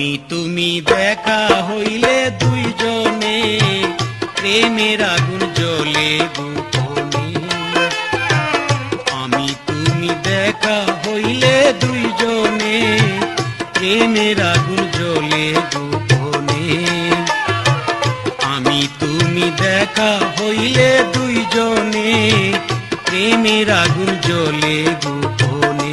আমি তুমি দেখা হইলে দুইজনে প্রেমের আগুন জ্বলে গোপনে। আমি তুমি দেখা হইলে দুইজনে প্রেমের আগুন জ্বলে গোপনে। আমি তুমি দেখা হইলে দুইজনে প্রেমের আগুন জ্বলে গোপনে।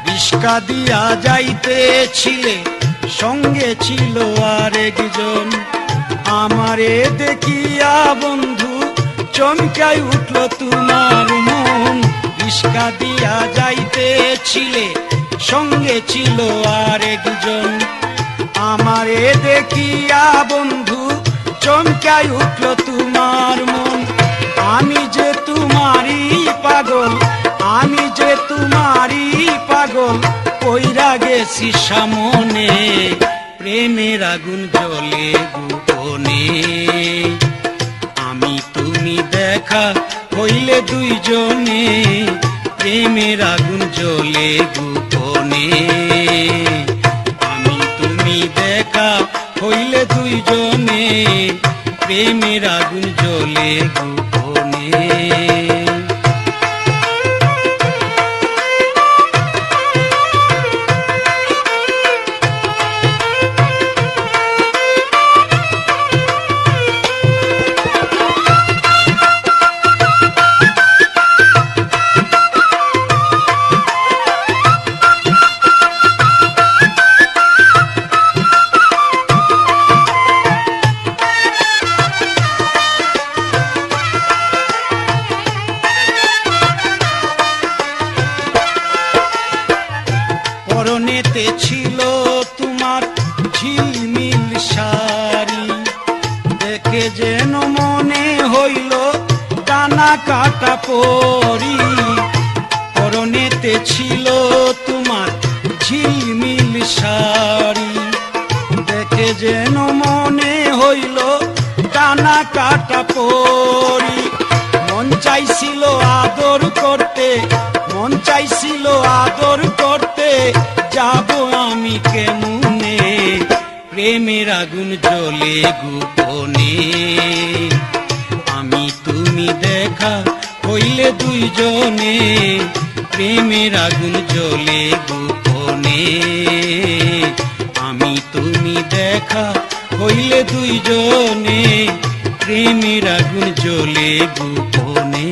রিস্কা দিয়া যাইতেছিলে, সঙ্গে ছিল আরেকজন। আমারে দেখিয়া বন্ধু চমকাই উঠল তোমার মন। রিস্কা দিয়া যাইতেছিলে, সঙ্গে ছিল আরেকজন। আমারে দেখিয়া বন্ধু চমকাই উঠল তোমার মন। আমি যে তোমারই পাগল, আমি যে তোমারই পাগল, কইরা গেছি সামনে প্রেমের আগুন জ্বলে গোপনে। আমি তুমি দেখা হইলে দুইজনে প্রেমের আগুন জ্বলে গোপনে। আমি তুমি দেখা হইলে দুইজনে প্রেমের আগুন জ্বলে গোপনে। পরনেতে ছিল তোমার ঝিলমিল শাড়ি, দেখে যেন মনে হইল টানা কাটা পরি। পরনেতে ছিল তোমার ঝিলমিল শাড়ি, দেখে যেন মনে হইল টানা কাটা পরি। মন চাইছিল আদর করতে, মন চাইছিল আদর করতে, যাব আমি কেমনে প্রেমের আগুন জ্বলে গোপনে। আমি তুমি দেখা হইলে দুইজনে প্রেমের আগুন জ্বলে গোপনে। আমি তুমি দেখা হইলে দুইজনে প্রেমের আগুন জ্বলে গোপনে।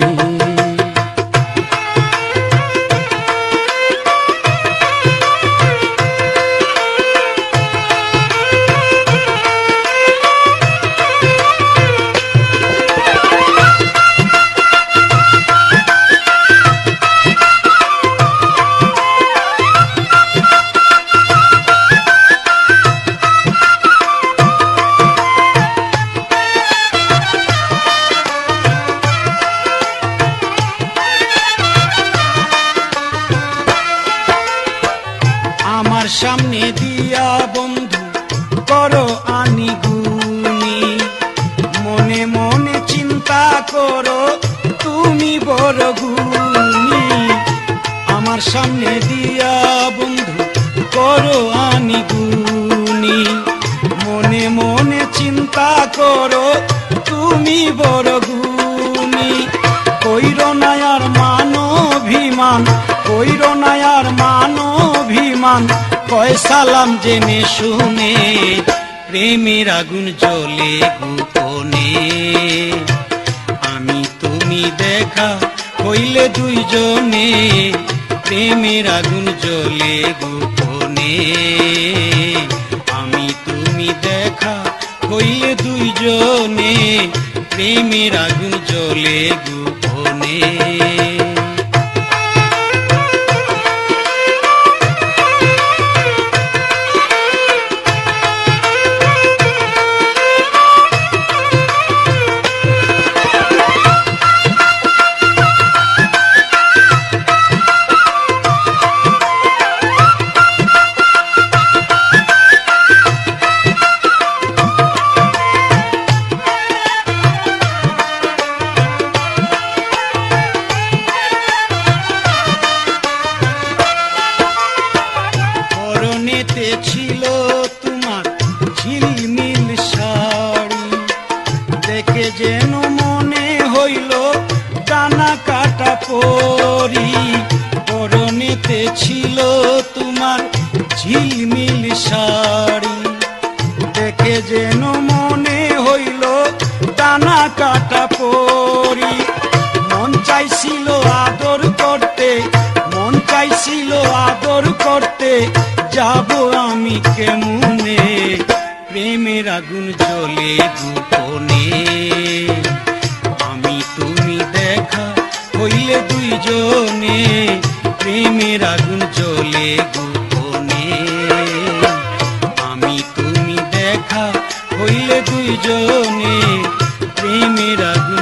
আমার সামনে দিয়া বন্ধু করো আনিগুনি, মনে মনে চিন্তা করো তুমি বড় গুণী। আমার সামনে দিয়া বন্ধু করো আনিগুনি, মনে মনে চিন্তা করো তুমি বড় গুণী। কইরো না আর মান অভিমান, কইরো না আর মান অভিমান, কয় সালাম জেনে শুনে প্রেমের আগুন জ্বলে গোপনে। আমি তুমি দেখা হইলে দুইজনে প্রেমের আগুন জ্বলে গোপনে। আমি তুমি দেখা হইলে দুইজনে প্রেমের আগুন জ্বলে গোপনে। ডানা কাটা পরি, পরনেতে ছিল তোমার ঝিলমিল শাড়ি। দেখে যেন মনে হইল ডানা কাটা পরি, মন চাইছিল আদর করতে, মন চাইছিল আদর করতে, যাব আমি কেমনে, প্রেমের আগুন জ্বলে গোপনে। আমি তুমি দেখা হইলে দুইজনে, প্রেমের আগুন জ্বলে গোপনে। আমি তুমি দেখা হইলে দুইজনে, প্রেমের আগুন